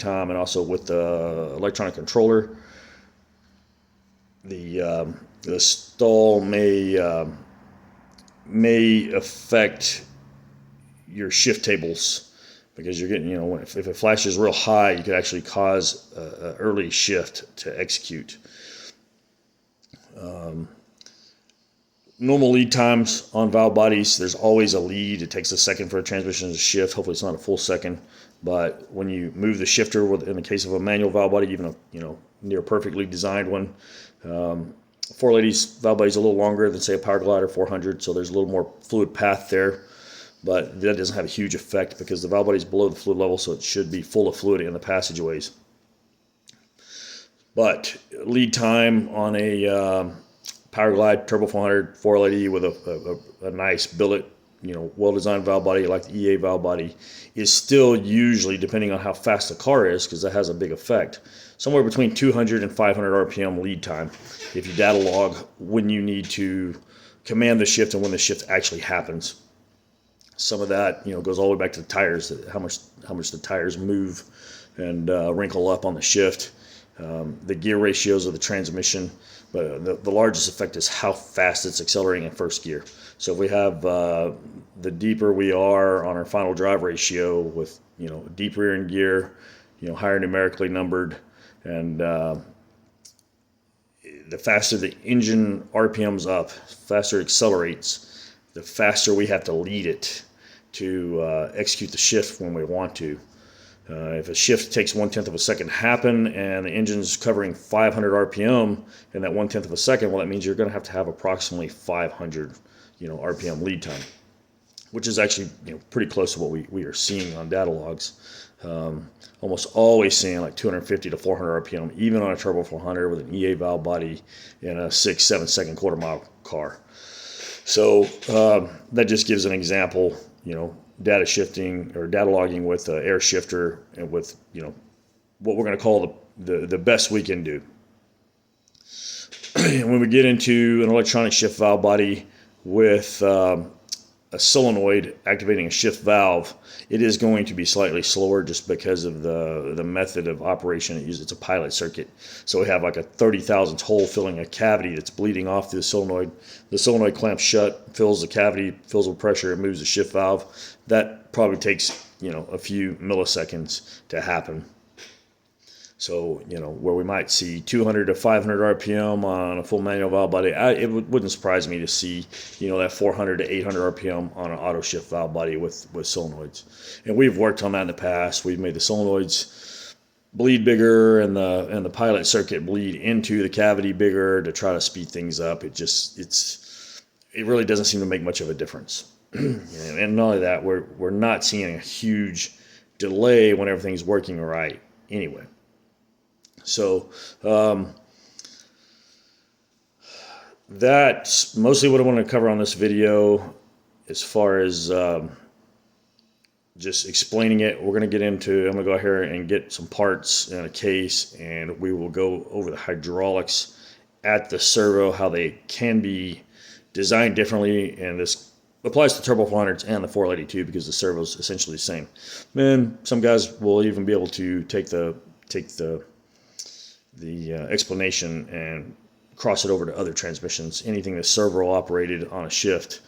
time, and also with the electronic controller, the stall may affect your shift tables, because you're getting, if it flashes real high, you could actually cause an early shift to execute. Normal lead times on valve bodies, there's always a lead. It takes a second for a transmission to shift. Hopefully it's not a full second, but when you move the shifter, in the case of a manual valve body, even a near perfectly designed one, 480's valve body is a little longer than, say, a Power Glider 400, so there's a little more fluid path there, but that doesn't have a huge effect because the valve body is below the fluid level, so it should be full of fluid in the passageways. But lead time on a Power Glide Turbo 400 480 with a nice billet, well-designed valve body like the EA valve body, is still usually, depending on how fast the car is, because that has a big effect, somewhere between 200 and 500 RPM lead time if you data log when you need to command the shift and when the shift actually happens. Some of that, goes all the way back to the tires, how much the tires move and wrinkle up on the shift, the gear ratios of the transmission. But the largest effect is how fast it's accelerating in first gear. So if we have the deeper we are on our final drive ratio with deep rear end gear, higher numerically numbered, and the faster the engine RPMs up, faster it accelerates, the faster we have to lead it to execute the shift when we want to. If a shift takes 1/10 of a second to happen and the engine's covering 500 RPM in that 1/10 of a second, well, that means you're going to have approximately 500 RPM lead time, which is actually pretty close to what we are seeing on data logs. Almost always seeing like 250 to 400 RPM, even on a Turbo 400 with an EA valve body in a 6-7 second quarter mile car. So that just gives an example, data shifting or data logging with air shifter and with what we're going to call the best we can do. And when we get into an electronic shift valve body with a solenoid activating a shift valve, it is going to be slightly slower just because of the method of operation it uses. It's a pilot circuit. So we have like a 30 thousandths hole filling a cavity that's bleeding off through the solenoid. The solenoid clamps shut, fills the cavity, fills with pressure, it moves the shift valve. That probably takes, a few milliseconds to happen. So, where we might see 200 to 500 RPM on a full manual valve body, it wouldn't surprise me to see, that 400 to 800 RPM on an auto shift valve body with solenoids. And we've worked on that in the past. We've made the solenoids bleed bigger and the pilot circuit bleed into the cavity bigger to try to speed things up. It really doesn't seem to make much of a difference. And not only that, we're not seeing a huge delay when everything's working right anyway. So that's mostly what I want to cover on this video as far as just explaining it. We're going to get into, I'm going to go here and get some parts in a case, and we will go over the hydraulics at the servo, how they can be designed differently, and this applies to Turbo 400s and the 482 because the servo is essentially the same. And some guys will even be able to take the explanation and cross it over to other transmissions. Anything that's servo operated on a shift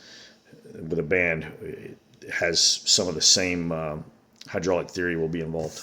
with a band has some of the same hydraulic theory will be involved.